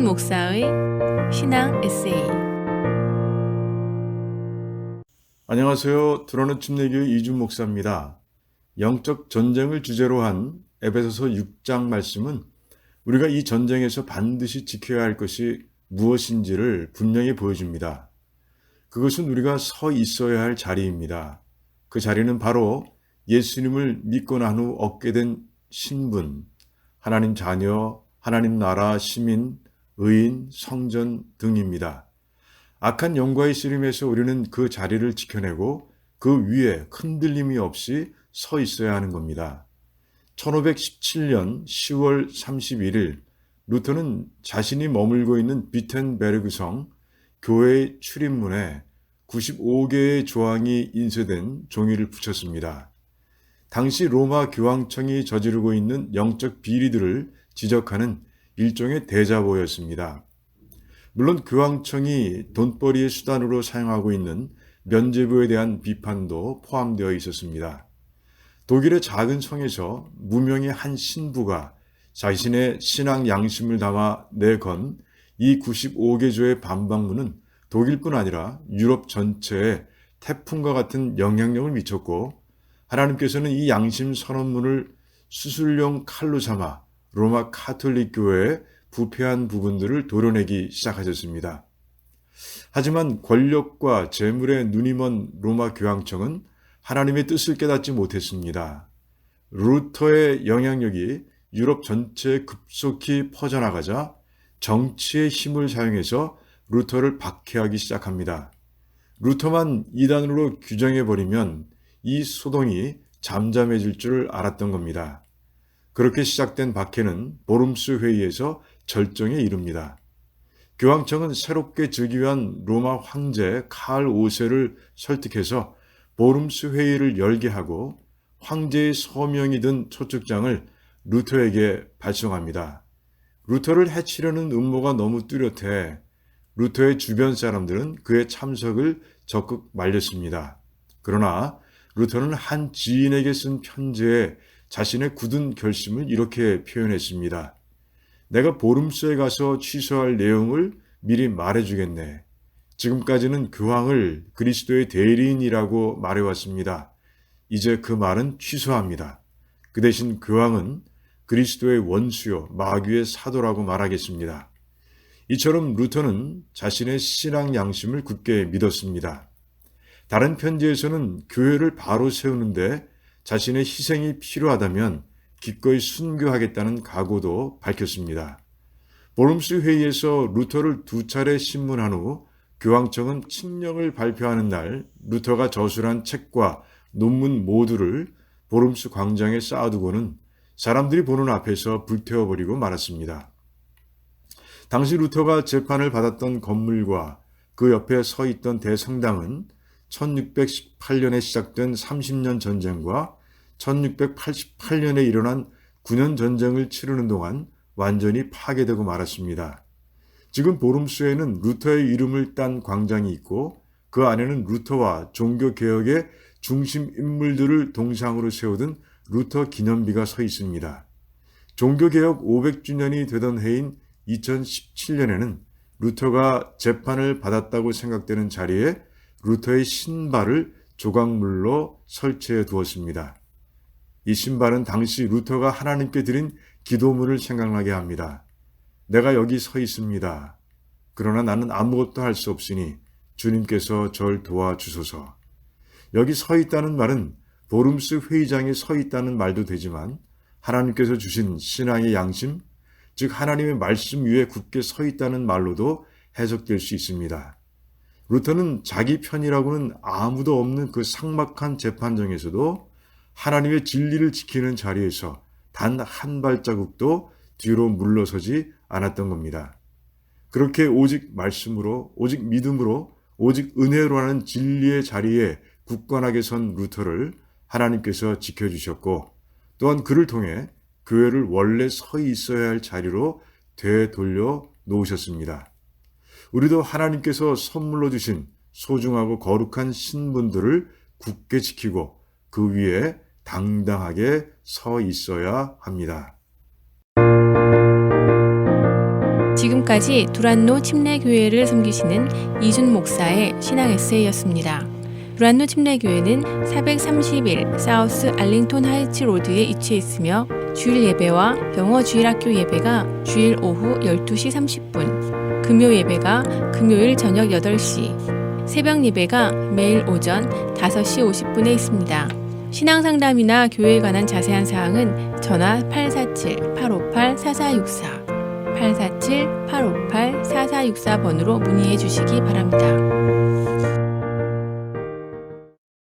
목사의 신앙 에세이. 안녕하세요. 드러는 침례교회 이준 목사입니다. 영적 전쟁을 주제로 한 에베소서 6장 말씀은 우리가 이 전쟁에서 반드시 지켜야 할 것이 무엇인지를 분명히 보여줍니다. 그것은 우리가 서 있어야 할 자리입니다. 그 자리는 바로 예수님을 믿고 난 후 얻게 된 신분, 하나님 자녀, 하나님 나라 시민, 의인, 성전 등입니다. 악한 영과의 씨름에서 우리는 그 자리를 지켜내고 그 위에 흔들림이 없이 서 있어야 하는 겁니다. 1517년 10월 31일 루터는 자신이 머물고 있는 비텐베르그 성 교회의 출입문에 95개의 조항이 인쇄된 종이를 붙였습니다. 당시 로마 교황청이 저지르고 있는 영적 비리들을 지적하는 일종의 대자보였습니다. 물론 교황청이 돈벌이의 수단으로 사용하고 있는 면죄부에 대한 비판도 포함되어 있었습니다. 독일의 작은 성에서 무명의 한 신부가 자신의 신앙 양심을 담아 내건 이 95개 조의 반박문은 독일뿐 아니라 유럽 전체에 태풍과 같은 영향력을 미쳤고, 하나님께서는 이 양심 선언문을 수술용 칼로 삼아 로마 카톨릭 교회의 부패한 부분들을 도려내기 시작하셨습니다. 하지만 권력과 재물에 눈이 먼 로마 교황청은 하나님의 뜻을 깨닫지 못했습니다. 루터의 영향력이 유럽 전체에 급속히 퍼져나가자 정치의 힘을 사용해서 루터를 박해하기 시작합니다. 루터만 이단으로 규정해버리면 이 소동이 잠잠해질 줄 알았던 겁니다. 그렇게 시작된 박해는 보름스 회의에서 절정에 이릅니다. 교황청은 새롭게 즉위한 로마 황제 칼 5세를 설득해서 보름스 회의를 열게 하고 황제의 서명이 든 초축장을 루터에게 발송합니다. 루터를 해치려는 음모가 너무 뚜렷해 루터의 주변 사람들은 그의 참석을 적극 말렸습니다. 그러나 루터는 한 지인에게 쓴 편지에 자신의 굳은 결심을 이렇게 표현했습니다. 내가 보름스에 가서 취소할 내용을 미리 말해주겠네. 지금까지는 교황을 그리스도의 대리인이라고 말해왔습니다. 이제 그 말은 취소합니다. 그 대신 교황은 그리스도의 원수요 마귀의 사도라고 말하겠습니다. 이처럼 루터는 자신의 신앙 양심을 굳게 믿었습니다. 다른 편지에서는 교회를 바로 세우는데 자신의 희생이 필요하다면 기꺼이 순교하겠다는 각오도 밝혔습니다. 보름스 회의에서 루터를 2차례 신문한 후 교황청은 칙령을 발표하는 날 루터가 저술한 책과 논문 모두를 보름스 광장에 쌓아두고는 사람들이 보는 앞에서 불태워버리고 말았습니다. 당시 루터가 재판을 받았던 건물과 그 옆에 서 있던 대성당은 1618년에 시작된 30년 전쟁과 1688년에 일어난 9년 전쟁을 치르는 동안 완전히 파괴되고 말았습니다. 지금 보름스에는 루터의 이름을 딴 광장이 있고 그 안에는 루터와 종교개혁의 중심 인물들을 동상으로 세우던 루터 기념비가 서 있습니다. 종교개혁 500주년이 되던 해인 2017년에는 루터가 재판을 받았다고 생각되는 자리에 루터의 신발을 조각물로 설치해 두었습니다. 이 신발은 당시 루터가 하나님께 드린 기도문을 생각나게 합니다. 내가 여기 서 있습니다. 그러나 나는 아무것도 할 수 없으니 주님께서 절 도와주소서. 여기 서 있다는 말은 보름스 회의장에 서 있다는 말도 되지만 하나님께서 주신 신앙의 양심, 즉 하나님의 말씀 위에 굳게 서 있다는 말로도 해석될 수 있습니다. 루터는 자기 편이라고는 아무도 없는 그 삭막한 재판정에서도 하나님의 진리를 지키는 자리에서 단 한 발자국도 뒤로 물러서지 않았던 겁니다. 그렇게 오직 말씀으로, 오직 믿음으로, 오직 은혜로 하는 진리의 자리에 굳건하게 선 루터를 하나님께서 지켜주셨고, 또한 그를 통해 교회를 원래 서 있어야 할 자리로 되돌려 놓으셨습니다. 우리도 하나님께서 선물로 주신 소중하고 거룩한 신분들을 굳게 지키고 그 위에 당당하게 서 있어야 합니다. 지금까지 두란노 침례교회를 섬기시는 이준 목사의 신앙 에세이였습니다. 두란노 침례교회는 431 사우스 알링톤 하이츠 로드에 위치해 있으며 주일 예배와 영어 주일학교 예배가 주일 오후 12시 30분, 금요 예배가 금요일 저녁 8시, 새벽 예배가 매일 오전 5시 50분에 있습니다. 신앙상담이나 교회에 관한 자세한 사항은 전화 847-858-4464, 847-858-4464번으로 문의해 주시기 바랍니다.